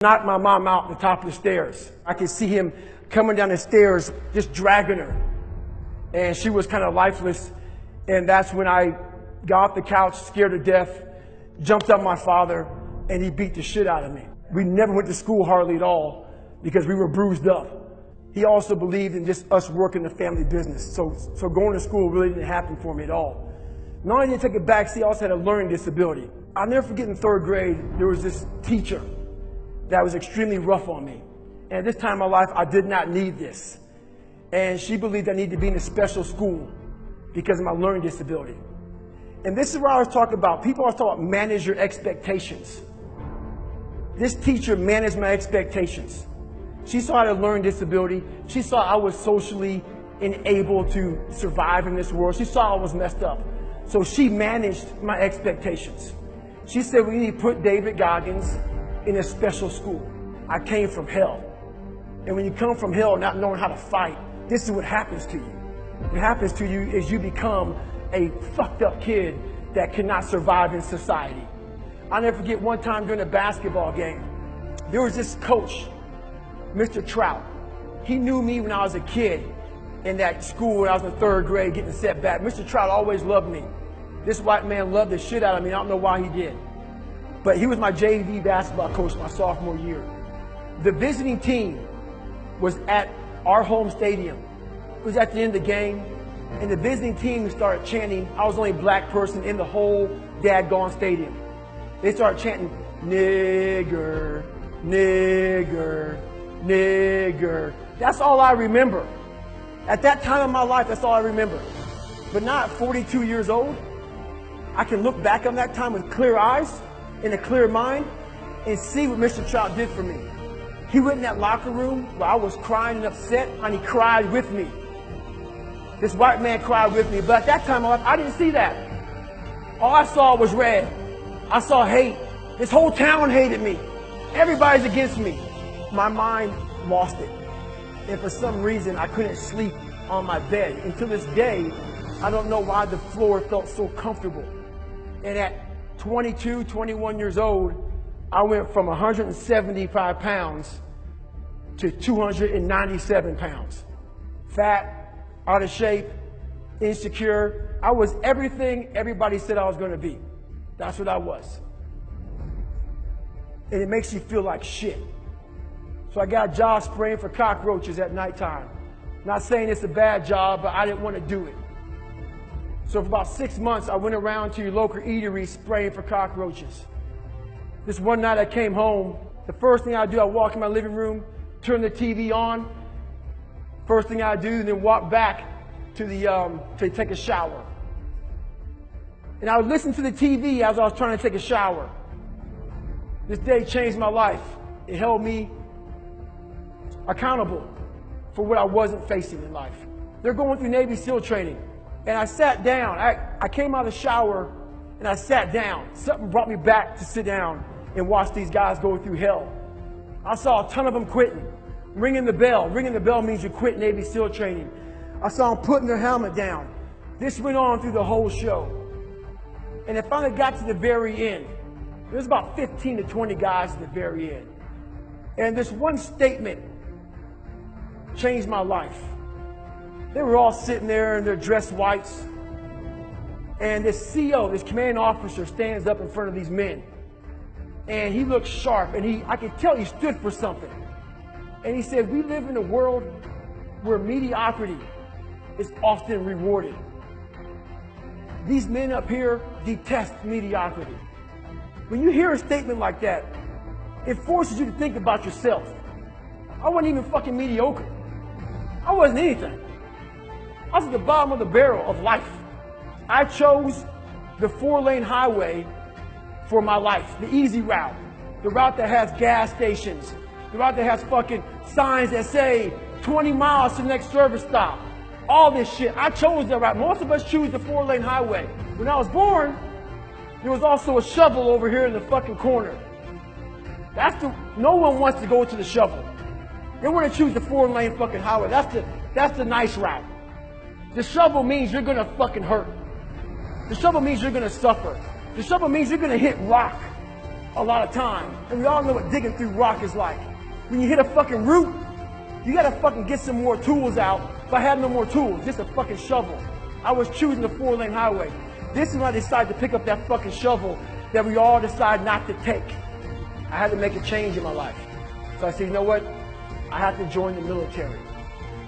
Knocked my mom out the top of the stairs. I could see him coming down the stairs, just dragging her. And she was kind of lifeless. And that's when I got off the couch, scared to death, jumped up my father, and he beat the shit out of me. We never went to school hardly at all because we were bruised up. He also believed in just us working the family business. So going to school really didn't happen for me at all. Not only did I take a backseat, I also had a learning disability. I'll never forget in third grade, there was this teacher that was extremely rough on me. And at this time in my life, I did not need this. And she believed I needed to be in a special school because of my learning disability. And this is what I was talking about. People always talk about manage your expectations. This teacher managed my expectations. She saw I had a learning disability. She saw I was socially unable to survive in this world. She saw I was messed up. So she managed my expectations. She said, we need to put David Goggins in a special school. I came from hell. And when you come from hell not knowing how to fight, this is what happens to you. What happens to you is you become a fucked up kid that cannot survive in society. I'll never forget one time during a basketball game, there was this coach, Mr. Trout. He knew me when I was a kid in that school when I was in third grade getting set back. Mr. Trout always loved me. This white man loved the shit out of me. I don't know why he did. But he was my JV basketball coach my sophomore year. The visiting team was at our home stadium. It was at the end of the game. And the visiting team started chanting. I was the only black person in the whole daggone stadium. They started chanting, nigger, nigger, nigger. That's all I remember. At that time in my life, that's all I remember. But now at 42 years old, I can look back on that time with clear eyes and a clear mind and see what Mr. Trout did for me. He went in that locker room where I was crying and upset, and he cried with me. This white man cried with me, but at that time in my life, I didn't see that. All I saw was red. I saw hate. This whole town hated me. Everybody's against me. My mind lost it. And for some reason, I couldn't sleep on my bed. Until this day, I don't know why the floor felt so comfortable. And at 22, 21 years old, I went from 175 pounds to 297 pounds. Fat, out of shape, insecure. I was everything everybody said I was going to be. That's what I was. And it makes you feel like shit. So I got a job spraying for cockroaches at nighttime. Not saying it's a bad job, but I didn't want to do it. So for about 6 months, I went around to your local eatery spraying for cockroaches. This one night I came home, the first thing I do, I walk in my living room, turn the TV on. First thing I do, then walk back to to take a shower. And I would listen to the TV as I was trying to take a shower. This day changed my life. It held me accountable for what I wasn't facing in life. They're going through Navy SEAL training. And I sat down. I came out of the shower and I sat down. Something brought me back to sit down and watch these guys go through hell. I saw a ton of them quitting, ringing the bell. Ringing the bell means you quit Navy SEAL training. I saw them putting their helmet down. This went on through the whole show. And it finally got to the very end. There was about 15 to 20 guys at the very end. And this one statement changed my life. They were all sitting there in their dress whites. And this CO, this commanding officer, stands up in front of these men. And he looked sharp, and I could tell he stood for something. And he said, we live in a world where mediocrity is often rewarded. These men up here detest mediocrity. When you hear a statement like that, it forces you to think about yourself. I wasn't even fucking mediocre. I wasn't anything. I was at the bottom of the barrel of life. I chose the 4-lane highway for my life, the easy route, the route that has gas stations, the route that has fucking signs that say 20 miles to the next service stop. All this shit. I chose that route. Most of us choose the 4-lane highway. When I was born, there was also a shovel over here in the fucking corner. No one wants to go to the shovel. They want to choose the 4-lane fucking highway. That's the nice route. The shovel means you're gonna fucking hurt. The shovel means you're gonna suffer. The shovel means you're gonna hit rock. a lot of time. And we all know what digging through rock is like. When you hit a fucking root, you gotta fucking get some more tools out. If I had no more tools, just a fucking shovel. I was choosing the 4-lane highway. This is when I decided to pick up that fucking shovel that we all decide not to take. I had to make a change in my life. So I said, you know what? I have to join the military.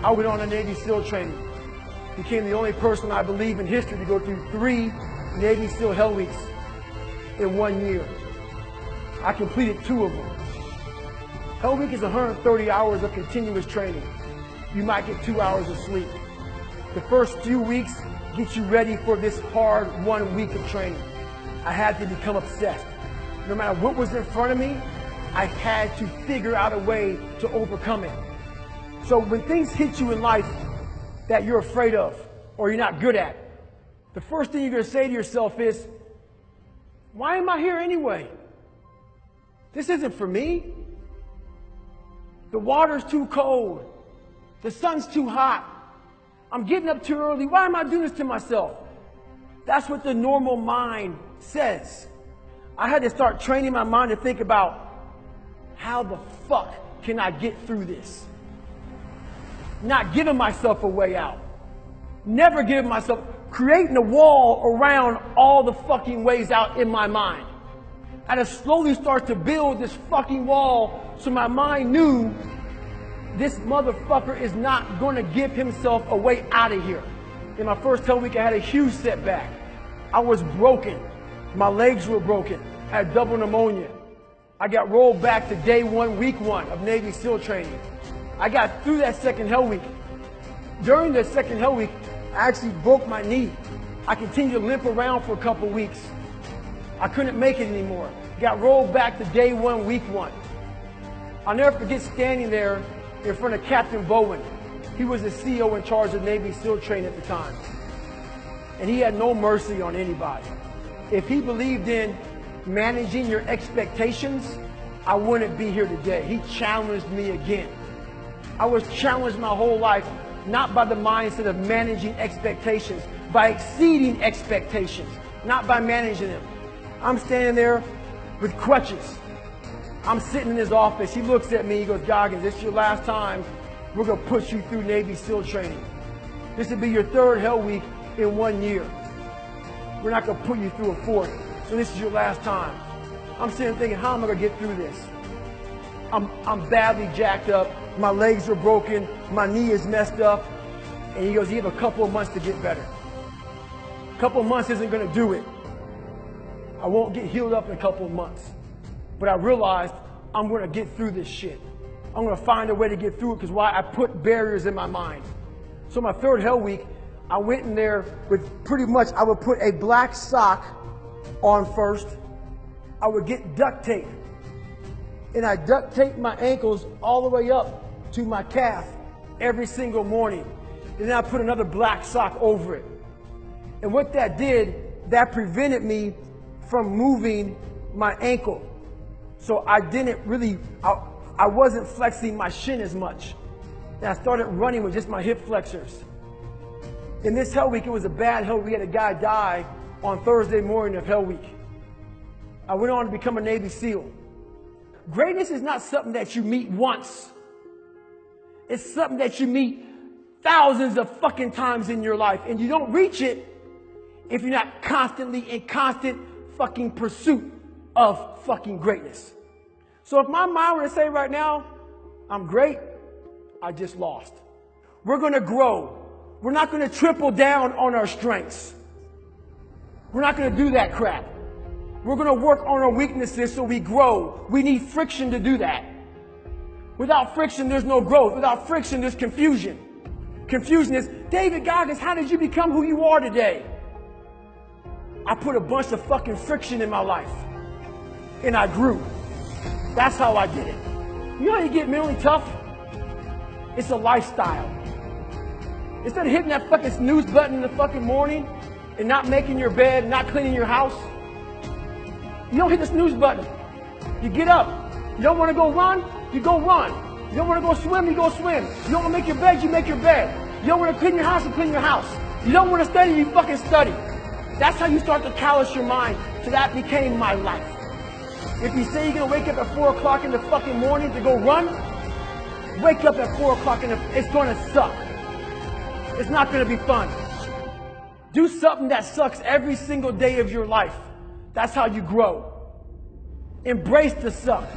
I went on a Navy SEAL training. Became the only person I believe in history to go through 3 Navy SEAL Hell Weeks in 1 year. I completed 2 of them. Hell Week is 130 hours of continuous training. You might get 2 hours of sleep. The first few weeks get you ready for this hard 1 week of training. I had to become obsessed. No matter what was in front of me, I had to figure out a way to overcome it. So when things hit you in life that you're afraid of or you're not good at, the first thing you're going to say to yourself is, why am I here anyway? This isn't for me. The water's too cold. The sun's too hot. I'm getting up too early. Why am I doing this to myself? That's what the normal mind says. I had to start training my mind to think about, how the fuck can I get through this? Not giving myself a way out. Never giving myself, creating a wall around all the fucking ways out in my mind. I had to slowly start to build this fucking wall so my mind knew this motherfucker is not going to give himself a way out of here. In my first Hell Week, I had a huge setback. I was broken. My legs were broken. I had double pneumonia. I got rolled back to day 1, week 1 of Navy SEAL training. I got through that second Hell Week. During the second Hell Week, I actually broke my knee. I continued to limp around for a couple weeks. I couldn't make it anymore. Got rolled back to day 1, week 1. I'll never forget standing there in front of Captain Bowen. He was the CEO in charge of Navy SEAL training at the time. And he had no mercy on anybody. If he believed in managing your expectations, I wouldn't be here today. He challenged me again. I was challenged my whole life, not by the mindset of managing expectations, by exceeding expectations, not by managing them. I'm standing there with crutches. I'm sitting in his office. He looks at me. He goes, Goggins, this is your last time. We're going to push you through Navy SEAL training. This will be your 3rd Hell Week in 1 year. We're not going to put you through a 4th. So this is your last time. I'm sitting thinking, how am I going to get through this? I'm badly jacked up. My legs are broken. My knee is messed up. And he goes, you have a couple of months to get better. A couple of months isn't going to do it. I won't get healed up in a couple of months. But I realized I'm going to get through this shit. I'm going to find a way to get through it because why? I put barriers in my mind. So my 3rd Hell Week, I went in there with pretty much, I would put a black sock on first. I would get duct tape. And I duct taped my ankles all the way up to my calf every single morning. And then I put another black sock over it. And what that did, that prevented me from moving my ankle. So I didn't really, I wasn't flexing my shin as much. And I started running with just my hip flexors. In this Hell Week, it was a bad Hell Week. We had a guy die on Thursday morning of Hell Week. I went on to become a Navy SEAL. Greatness is not something that you meet once. It's something that you meet thousands of fucking times in your life. And you don't reach it if you're not constantly in constant fucking pursuit of fucking greatness. So if my mind were to say right now, I'm great, I just lost. We're going to grow. We're not going to triple down on our strengths. We're not going to do that crap. We're going to work on our weaknesses so we grow. We need friction to do that. Without friction, there's no growth. Without friction, there's confusion. Confusion is, David Goggins, how did you become who you are today? I put a bunch of fucking friction in my life. And I grew. That's how I did it. You know how you get mentally tough? It's a lifestyle. Instead of hitting that fucking snooze button in the fucking morning and not making your bed, not cleaning your house, you don't hit the snooze button. You get up. You don't want to go run, you go run. You don't want to go swim, you go swim. You don't want to make your bed, you make your bed. You don't want to clean your house, you clean your house. You don't want to study, you fucking study. That's how you start to callous your mind. So that became my life. If you say you're gonna wake up at 4 o'clock in the fucking morning to go run, wake up at 4 o'clock it's gonna suck. It's not gonna be fun. Do something that sucks every single day of your life. That's how you grow. Embrace the suck.